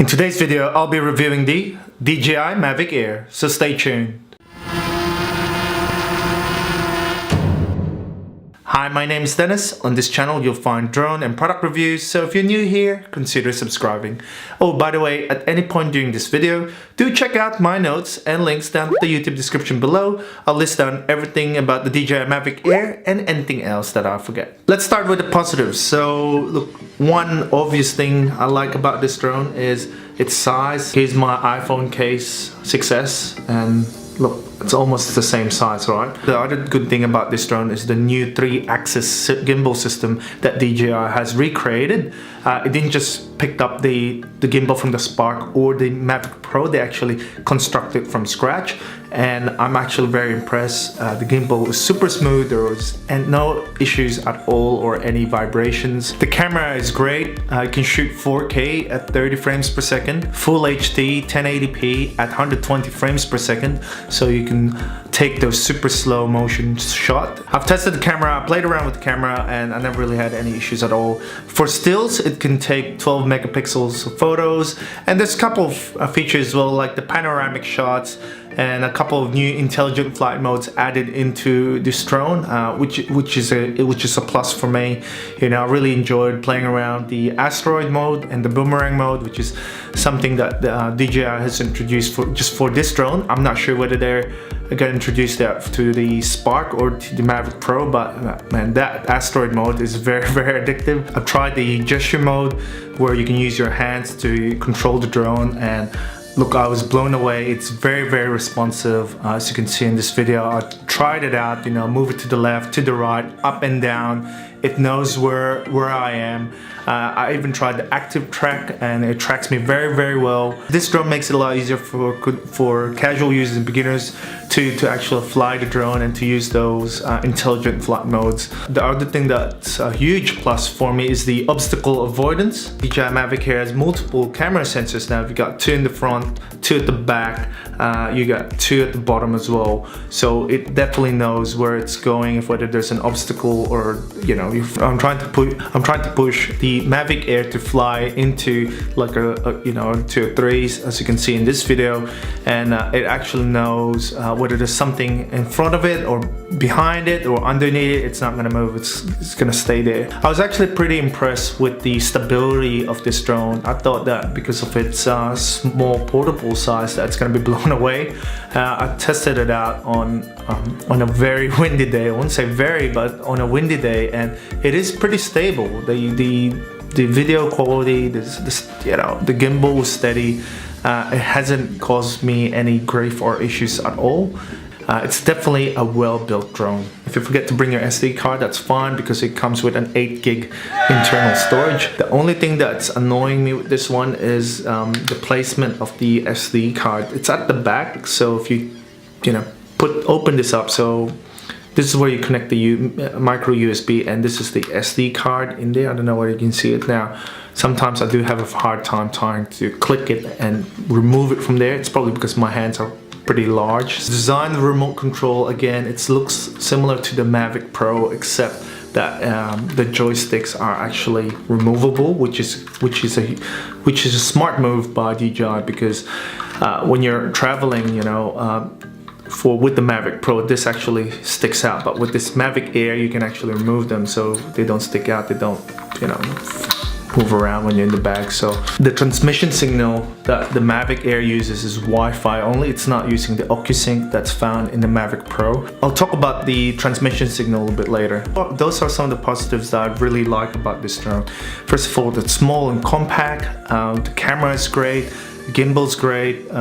In today's video, I'll be reviewing the DJI Mavic Air, so stay tuned. Hi, my name is Dennis. On this channel, you'll find drone and product reviews, so if you're new here, consider subscribing. Oh, by the way, at any point during this video, do check out my notes and links down in the YouTube description below. I'll list down everything about the DJI Mavic Air and anything else that I forget. Let's start with the positives. So, look, one obvious thing I like about this drone is its size. Here's my iPhone case 6S, and look, it's almost the same size, right? The other good thing about this drone is the new 3-axis gimbal system that DJI has recreated. It didn't just pick up the gimbal from the Spark or the Mavic Pro, they actually constructed from scratch. And I'm actually very impressed. The gimbal is super smooth, and no issues at all or any vibrations. The camera is great. You can shoot 4K at 30 frames per second, Full HD 1080p at 120 frames per second, so you can take those super slow motion shots. I've tested the camera, I played around with the camera, and I never really had any issues at all. For stills, it can take 12 megapixels of photos, and there's a couple of features as well, like the panoramic shots and a couple of new intelligent flight modes added into this drone, which is a plus for me. You know, I really enjoyed playing around the Asteroid mode and the Boomerang mode, which is something that DJI has introduced just for this drone. I'm not sure whether they're gonna introduce that to the Spark or to the Mavic Pro, but man, that Asteroid mode is very, very addictive. I've tried the gesture mode where you can use your hands to control the drone, and look, I was blown away. It's very, very responsive. As you can see in this video, I tried it out, you know, move it to the left, to the right, up and down. It knows where I am. I even tried the active track, and it tracks me very, very well. This drone makes it a lot easier for casual users and beginners to actually fly the drone and to use those intelligent flight modes. The other thing that's a huge plus for me is the obstacle avoidance. DJI Mavic Air has multiple camera sensors now. You've got 2 in the front, 2 at the back, you got 2 at the bottom as well. So it definitely knows where it's going, if whether there's an obstacle or, you know, I'm trying to push the Mavic Air to fly into like to a 3, as you can see in this video, and it actually knows whether there's something in front of it or behind it or underneath it. It's not gonna move, it's gonna stay there. I was actually pretty impressed with the stability of this drone. I thought that because of its small portable size that it's gonna be blown away. I tested it out on a very windy day. I wouldn't say very, but on a windy day, and it is pretty stable. The video quality, the gimbal was steady. It hasn't caused me any grief or issues at all. It's definitely a well-built drone. If you forget to bring your SD card, that's fine, because it comes with an 8 gig internal storage. The only thing that's annoying me with this one is the placement of the SD card. It's at the back, so if you open this up, so this is where you connect the micro USB, and this is the SD card in there. I don't know whether you can see it now. Sometimes I do have a hard time trying to click it and remove it from there. It's probably because my hands are pretty large. Design the remote control, again, it looks similar to the Mavic Pro, except that the joysticks are actually removable, which is a smart move by DJI, because when you're traveling, with the Mavic Pro, this actually sticks out, but with this Mavic Air, you can actually remove them so they don't stick out, they don't, move around when you're in the bag. So the transmission signal that the Mavic Air uses is Wi-Fi only. It's not using the Occusync that's found in the Mavic Pro. I'll talk about the transmission signal a little bit later. Those are some of the positives that I really like about this drone. First of all, it's small and compact. The camera is great. The gimbal's great.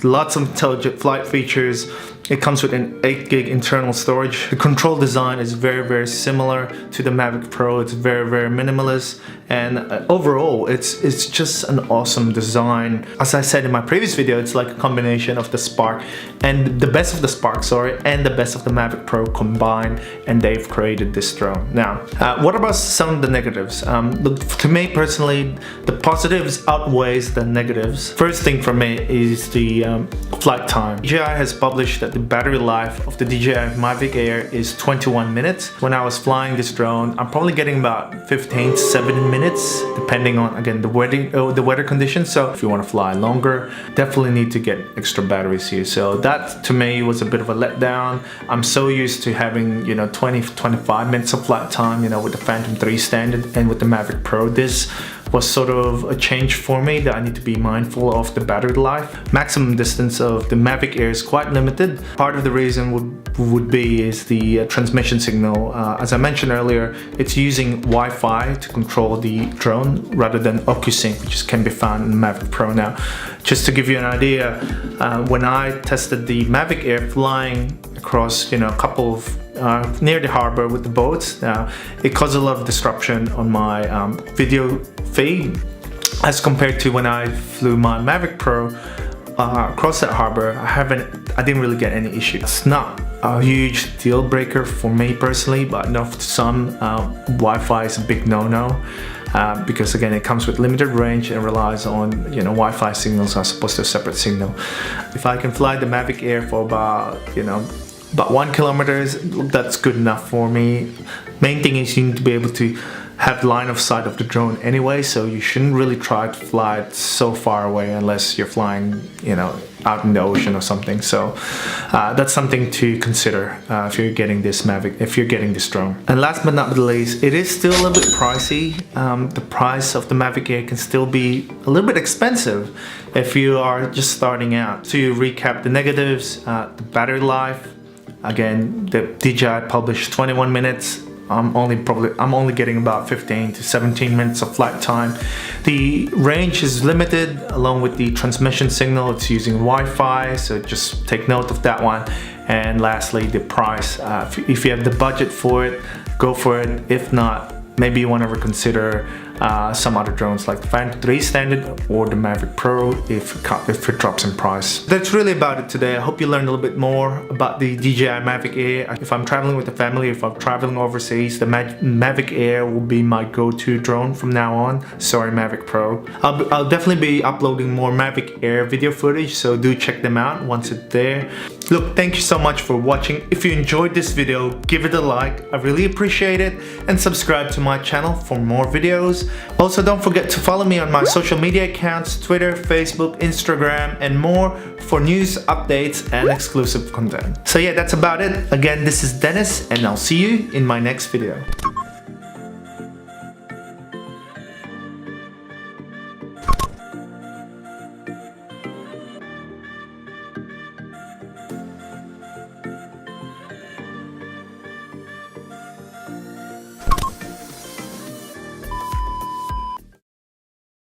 Lots of intelligent flight features. It comes with an 8 gig internal storage. The control design is very, very similar to the Mavic Pro. It's very, very minimalist, and overall it's just an awesome design. As I said in my previous video, it's like a combination of the Spark and the best of the Spark, and the best of the Mavic Pro combined, and they've created this drone. Now, what about some of the negatives? Look, to me personally, the positives outweighs the negatives. First thing for me is the flight time. DJI has published that the battery life of the DJI Mavic Air is 21 minutes. When I was flying this drone, I'm probably getting about 15 to 17 minutes, depending on, again, the weather conditions. So if you want to fly longer, definitely need to get extra batteries here. So that to me was a bit of a letdown. I'm so used to having, 20 to 25 minutes of flight time, with the Phantom 3 standard and with the Mavic Pro. This was sort of a change for me that I need to be mindful of the battery life. Maximum distance of the Mavic Air is quite limited. Part of the reason would be is the transmission signal. As I mentioned earlier, it's using Wi-Fi to control the drone rather than Occusync, which can be found in the Mavic Pro now. Just to give you an idea, when I tested the Mavic Air flying across, a couple of near the harbor with the boats, it caused a lot of disruption on my video feed as compared to when I flew my Mavic Pro across that harbor. I didn't really get any issues. It's not a huge deal breaker for me personally, but I know for some Wi-Fi is a big no-no. Because again, it comes with limited range and relies on Wi-Fi signals as opposed to a separate signal. If I can fly the Mavic Air for about 1 kilometer, that's good enough for me. Main thing is you need to be able to have line of sight of the drone anyway, so you shouldn't really try to fly it so far away unless you're flying out in the ocean or something. So that's something to consider if you're getting this drone. And last but not least, it is still a little bit pricey. The price of the Mavic Air can still be a little bit expensive if you are just starting out. To recap the negatives, the battery life. Again, the DJI published 21 minutes. I'm only getting about 15 to 17 minutes of flight time. The range is limited along with the transmission signal. It's using Wi-Fi, so just take note of that one. And lastly, the price. If you have the budget for it, go for it. If not, maybe you want to reconsider some other drones like the Phantom 3 standard or the Mavic Pro if it drops in price. That's really about it today. I hope you learned a little bit more about the DJI Mavic Air. If I'm traveling with the family, if I'm traveling overseas, the Mavic Air will be my go-to drone from now on. Sorry, Mavic Pro. I'll definitely be uploading more Mavic Air video footage, so do check them out once it's there. Look, thank you so much for watching. If you enjoyed this video, give it a like. I really appreciate it, and subscribe to my channel for more videos. Also, don't forget to follow me on my social media accounts, Twitter, Facebook, Instagram, and more for news, updates, and exclusive content. So yeah, that's about it. Again, this is Dennis, and I'll see you in my next video.